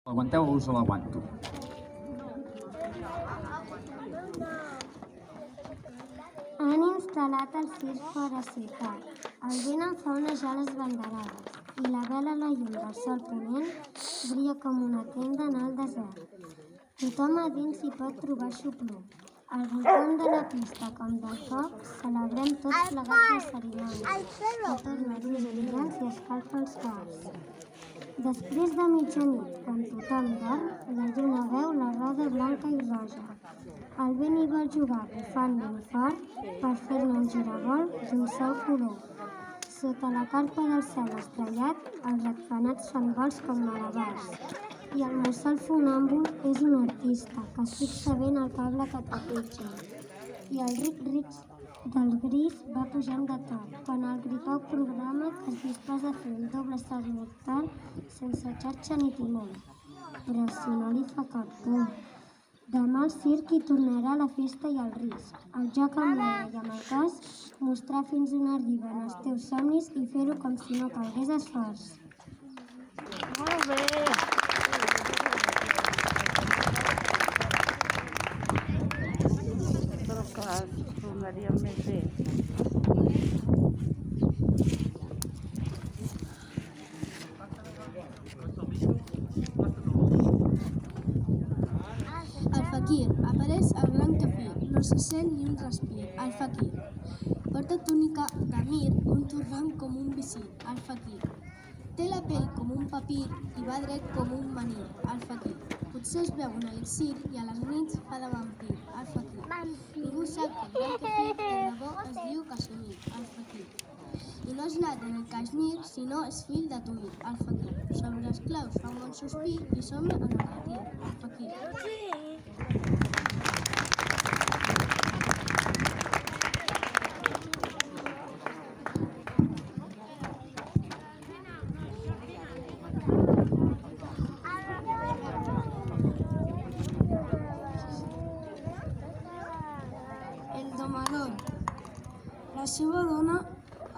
Aguanteu o us l'aguanto? Han instal·lat el circ fora ciutat. El vent en fa onejar les banderades i la vela a la llum del sol ponent brilla com una tenda en el desert. Tothom a dins hi pot trobar xupluc. Al voltant de la pista com del foc celebrem tots plegats la cerimònia, que torna a llums brillants i escalfa els cors. Després de mitjanit, quan tothom dorm, la lluna veu la roda blanca i roja. El vent hi vol jugar bufant ben fort per fer-ne un giravolt d'un sol color. Sota la carpa del cel estrellat, els ratpenats fan vols com malabars. I el mussol funàmbul és un artista que es fixa bé en el cable que trepitja. I el ric-ric del gris va pujant de to, quan el gripau programa que es disposa a fer un doble salt mortal sense xarxa ni timó. Però si no li fa cap por. Demà al circ hi tornarà la festa i el risc, el joc amb l'ora i amb el cos, mostrar fins on arriben els teus somnis i fer-ho com si no calgués esforç. Molt bé! Però clar, tornaríem més bé. El faquir, apareix el blanc kefir, no se sent ni un respir. El faquir porta túnica de mir, un turbant com un visir. El faquir té la pell com un papir i va dret com un manir. El faquir potser es veu un elixir i a les nits fa de vampir. El faquir ningú sap que el blanc kefir de debò es diu caixmir. El faquir i no és ladra ni caixmir, sinó és fill de tuir. El faquir sobre els claus fa un bon sospir i som en el retir. El faquir. El domador. La seva dona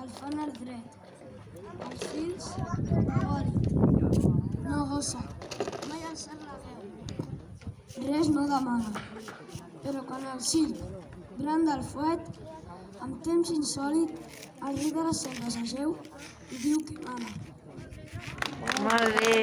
el fan al dret. Els fills, bòlit. No gossa. Mai alçar la veu. Res no demana. Però quan el circ branda el fuet, amb temps insòlit, el rei de les selves ajeu i diu que mana. Molt bé!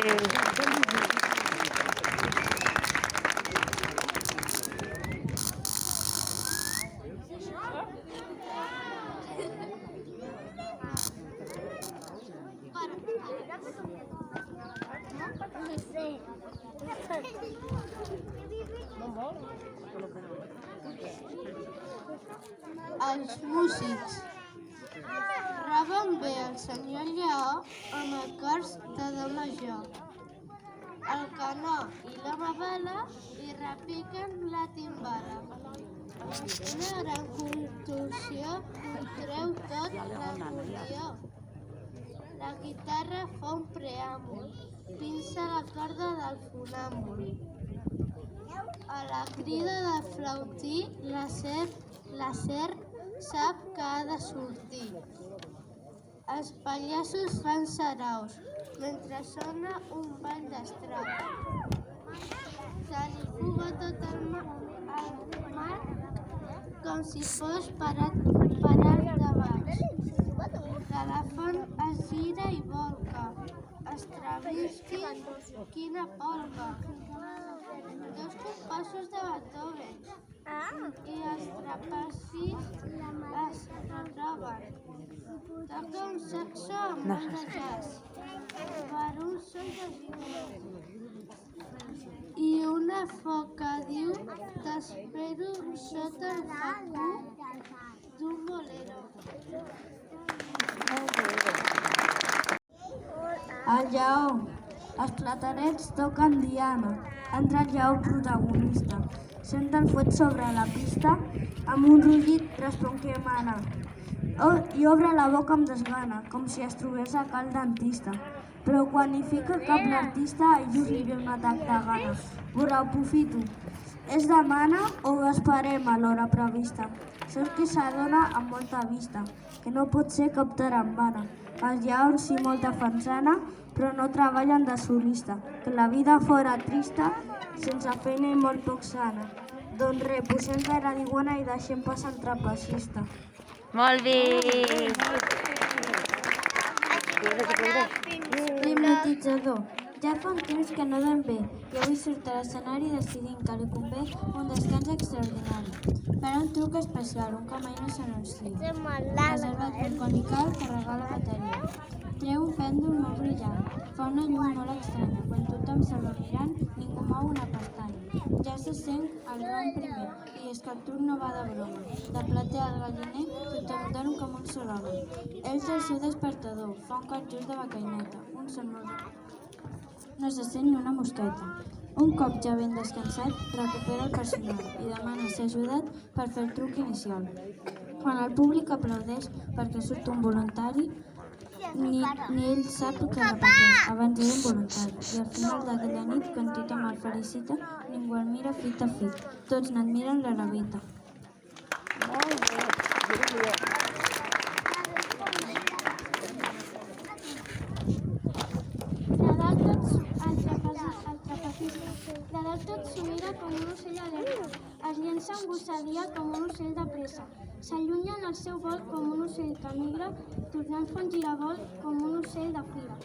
Els músics raben bé el senyor Lleó amb el cors de do major. El canó i la mabala hi repiquen la timbala. Una gran contorsió contreu tot l'acordió. La guitarra fa un preàmbul, pinça la corda del funàmbul. A la crida de flautí, la serp sap que ha de sortir. Els pallassos fan saraus, mentre sona un ball d'estraus. Se li fuga tot el mar com si fos parat de baix. L'elefant es gira i volca. Stravinsky, quina polca. Dos compassos de Beethoven i els trapecis es retroben. Toca un saxo amb molt de jazz per un son de ginés. I una foca diu t'espero sota el facú d'un bolero. El lleó. Els platanets toquen diana. Entra el lleó protagonista. Sent el fuet sobre la pista, amb un rugit respon que mana. I obre la boca amb desgana, com si es trobés a cal dentista. Però quan hi fica el cap l'artista, a just li ve un atac de gana. Ho aprofito. Es demana o esperem a l'hora prevista? Sort que s'adona amb molta vista, que no pot ser cap tarambana. els llaors i molta farsana, però no treballen de solista, que la vida fora trista, sense feina i molt poc sana. Doncs res, posem cara d'iguana i deixem passar el trapecista. Molt bé! L'hipnotitzador. Ja fa un temps que no dorm bé i avui surt a l'escenari decidint que li convé un descans extraordinari. Farà un truc especial, un que mai no s'anuncia. Reservat per quan li cal carregar la bateria. Treu un pèndol molt brillant. Fa una llum molt estranya. Quan tothom se'l va mirant, ningú mou una pestanya. Ja se sent el ron primer i és que el truc no va de broma. De plater al galliner, tothom dorm com un sol home. Ell té el seu despertador, fa un cop just de becaineta, un somnol. No se sent ni una mosqueta. Un cop ja ben descansat, recupera el personal i demana ser ajudat per fer el truc inicial. Quan el públic aplaudeix perquè surt un voluntari, ni ell sap que repeteix, abans era involuntari. I al final d'aquella nit, quan tothom el felicita, ningú el mira fit a fit. Tots n'admiren la levita. De dalt tot s'ho mira com un ocell alerta. Es llença amb gossadia com un ocell de pressa. S'allunya en el seu vol com un ocell que migra, tornant fa un giravolt com un ocell de fira.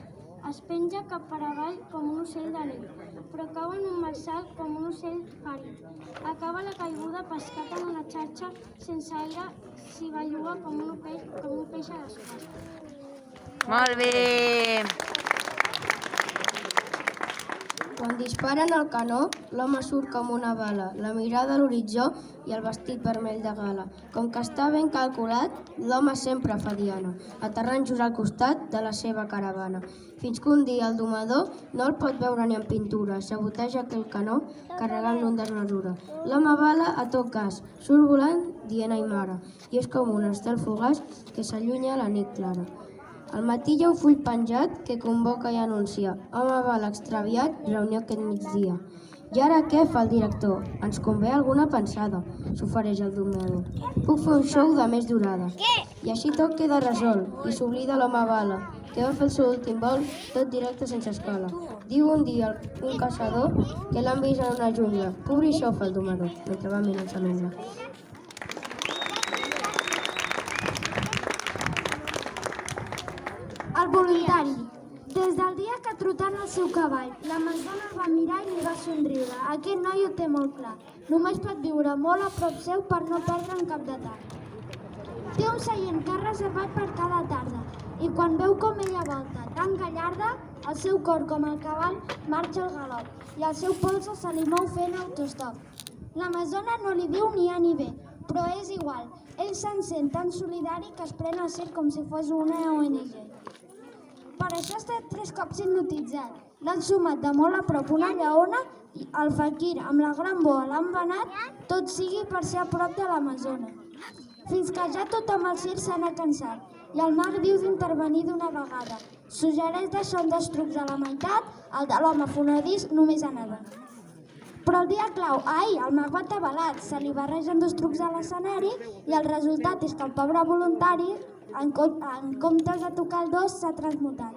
Es penja cap per avall com un ocell de nit, però cau en un mal salt com un ocell ferit. Acaba la caiguda pescat en una xarxa sense aire, s'hi belluga com un peix a les costes. Molt bé! Quan disparen el canó, l'home surt com una bala, la mirada a l'horitzó i el vestit vermell de gala. Com que està ben calculat, l'home sempre fa diana, aterrant just al costat de la seva caravana. Fins que un dia el domador no el pot veure ni en pintura, saboteja aquell canó carregant-lo en desmesura. L'home bala a tot gas, surt volant dient ai mare, i és com un estel fugaç que s'allunya a la nit clara. Al matí hi ha un full penjat que convoca i anuncia home bala extraviat, reunió aquest migdia. I ara què fa el director? Ens convé alguna pensada, s'ofereix el domador. Puc fer un show de més durada. I així tot queda resolt i s'oblida l'home bala, que va fer el seu últim vol tot directe sense escala. Diu un dia un caçador que l'han vist en una jungla. Pobri això, fa el domador, mentre va mirant-se l'ungla. El voluntari. Des del dia que trotant el seu cavall, l'Amazona el va mirar i li va somriure. Aquest noi ho té molt clar. Només pot viure molt a prop seu per no perdre en cap detall. Té un seient que ha reservat per cada tarda i quan veu com ella volta tan gallarda, el seu cor com el cavall marxa al galop i el seu polze se li mou fent autostop. L'Amazona no li diu ni A ni B, però és igual. Ell se'n sent tan solidari que es pren el circ com si fos una ONG. Per això ha estat 3 cops hipnotitzat. L'han sumat de molt a prop una lleona i el faquir amb la gran boa l'han venat, tot sigui per ser a prop de l'Amazona. Fins que ja tothom al circ se n'ha cansat i el mag diu d'intervenir d'una vegada. Suggereix deixar un dels trucs a la meitat, el de l'home fonedís només anava. Però el dia clau, el mag va atabalat, se li barregen 2 trucs a l'escenari i el resultat és que el pobre voluntari, en comptes de tocar el 2, s'ha transmutat.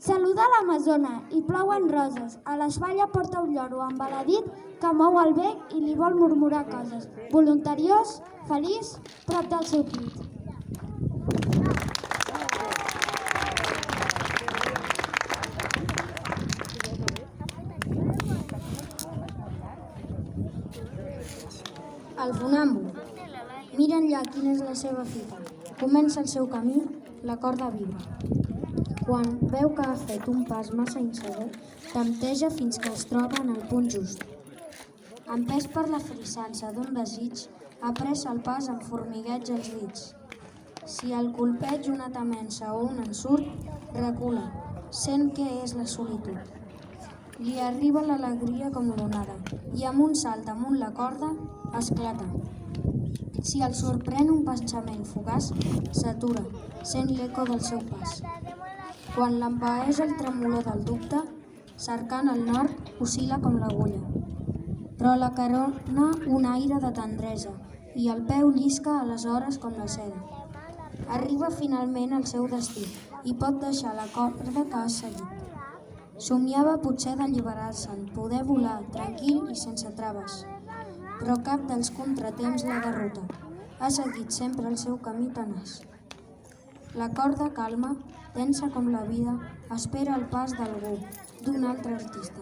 Saluda l'Amazona i plouen roses. A l'espatlla porta un lloro embaladit que mou el bec i li vol murmurar coses. Voluntariós, feliç, prop del seu pit. El funàmbul. Mira enllà quina és la seva fita. Comença el seu camí, la corda vibra. Quan veu que ha fet un pas massa insegur, tempteja fins que es troba en el punt just. Empès per la frissança d'un desig, apressa el pas amb formigueig als dits. Si el colpeig una temença o un ensurt, recula, sent que és la solitud. Li arriba l'alegria com l'onada i amb un salt damunt la corda esclata. Si el sorprèn un pensament fugaç, s'atura, sent l'eco del seu pas. Quan l'envaeix el tremolor del dubte, cercant el nord, oscil·la com l'agulla. Però la carona un aire de tendresa i el peu llisca aleshores com la seda. Arriba finalment al seu destí i pot deixar la corda que ha seguit. Somiava potser d'alliberar-se'n, poder volar, tranquil i sense traves. Però cap dels contratemps l'ha derrotat. Ha seguit sempre el seu camí tenaç. La corda calma, tensa com la vida, espera el pas d'algú, d'un altre artista.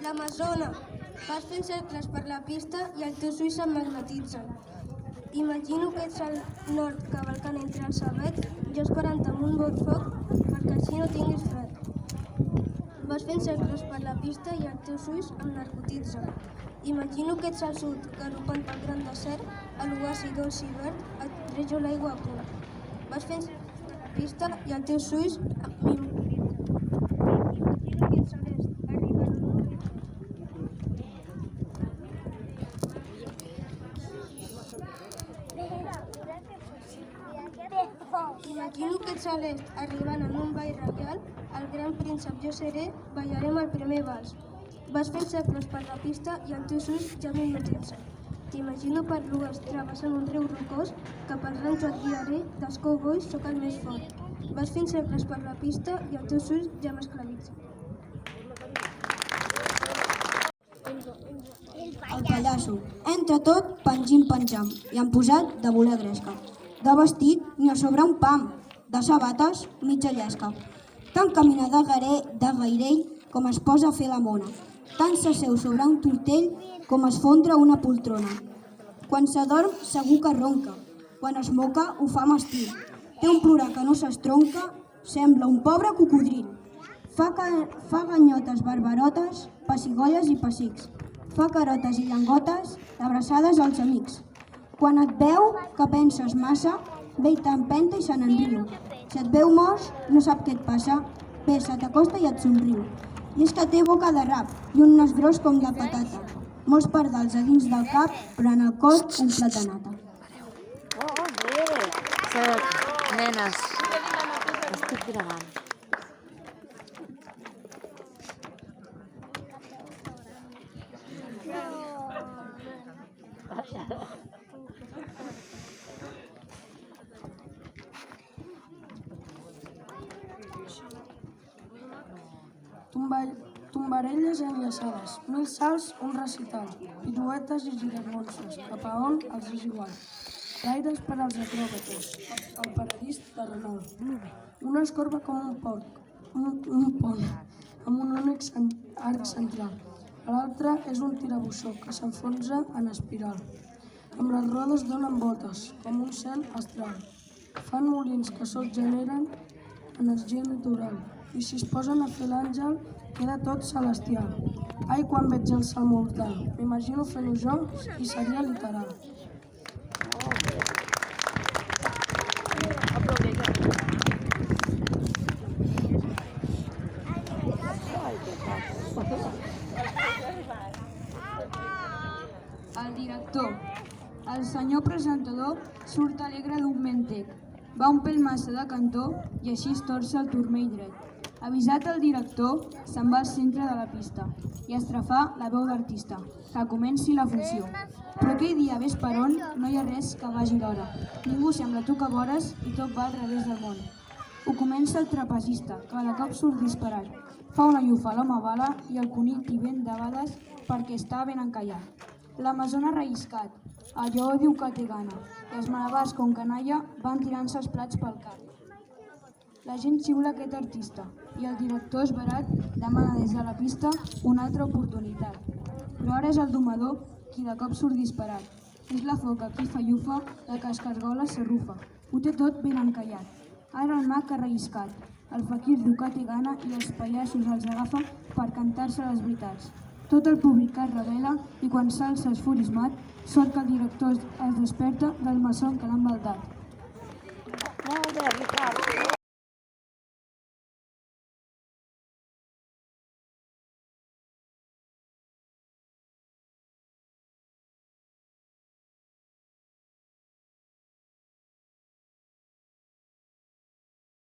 L'Amazona. Vas fent cercles per la pista i els teus ulls se'n magnetitzen. Imagino que ets al nord cavalcant entre els avets, jo esperant amb un bon foc perquè així no tinguis fred. Vas fent cercles per la pista i els teus ulls em narcotitzen. Imagino que ets al sud, galopant pel gran desert, a l'oasi dolç i verd, et rejo l'aigua a punt. Vas fent cercles per la pista i els teus ulls m'imagino que ets a l'est, arribant a un Imagino que ets a l'est, arribant en un ball reial, el gran príncep jo seré, ballarem el primer vals. Vas fent cercles per la pista i els teus ulls ja m'hipnotitzen. T'imagino per l'oest, travessant un riu rocós, que pel ranxo et guiaré, dels cowboys sóc el més fort. Vas fent cercles per la pista i els teus ulls ja m'esclavitzen. El pallasso. Entre tot, pengim-penjam, i han posat de voler gresca. De vestit, ni a sobre un pam. De sabates, mitja llesca. Tant camina de gairell com es posa a fer la mona. Tant s'asseu sobre un tortell com es fondre una poltrona. Quan s'adorm, segur que ronca. Quan es moca, ho fa amb estil. Té un plorar que no s'estronca, sembla un pobre cocodril. Fa ganyotes barbarotes, pessigolles i pessics. Fa carotes i llengotes, abraçades als amics. Quan et veu que penses massa, ve i t'empenta i se n'enriu. Si et veu mors, no sap què et passa, ve, se t'acosta i et somriu. I és que té boca de rap i un nas gros com la patata. Molts pardals a dins del cap, però en el cor un plat de nata. Nenes, estic gravant. Tombarelles enllaçades, 1000 salts, un recital, piruetes i giragonses, cap a on els és igual. Gaires per als acròbates, el paradís de Renault. Una es corba com un pont, amb un únic arc central. L'altre és un tirabuixó que s'enfonsa en espiral. Amb les rodes donen voltes, com un cel astral. Fan molins que sols generen energia natural. I si es posen a fer l'àngel, queda tot celestial. Ai, quan veig el salt mortal, m'imagino fent-ho jo i seria literal. El director. El senyor presentador surt alegre d'un mentec. Va un pèl massa de cantó i així es torça el turmell dret. Avisat el director, se'n va al centre de la pista i estrafà la veu d'artista, que comenci la funció. Però aquell dia, ves per on, no hi ha res que vagi d'hora. Ningú sembla tu que vores i tot va al revés del món. Ho comença el trapezista, que de cop surt disparat. Fa una llufa a l'home bala i el conill t'hi ven de bales perquè està ben encallat. L'Amazona relliscat, allò diu que té gana, i els malabars com canalla van tirant-se els plats pel cap. La gent xiula aquest artista i el director esverat demana des de la pista una altra oportunitat. Però ara és el domador qui de cop surt disparat. És la foca qui fa llufa, la que es cargola s'arrufa. Ho té tot ben encallat. Ara el mag ha relliscat. El faquir diu que té gana i els pallassos els agafa per cantar-se les veritats. Tot el públic es revela i quan s'alça esfurismat, sort que el director es desperta del malson que l'ha embaldat. Molt bé, Ricard.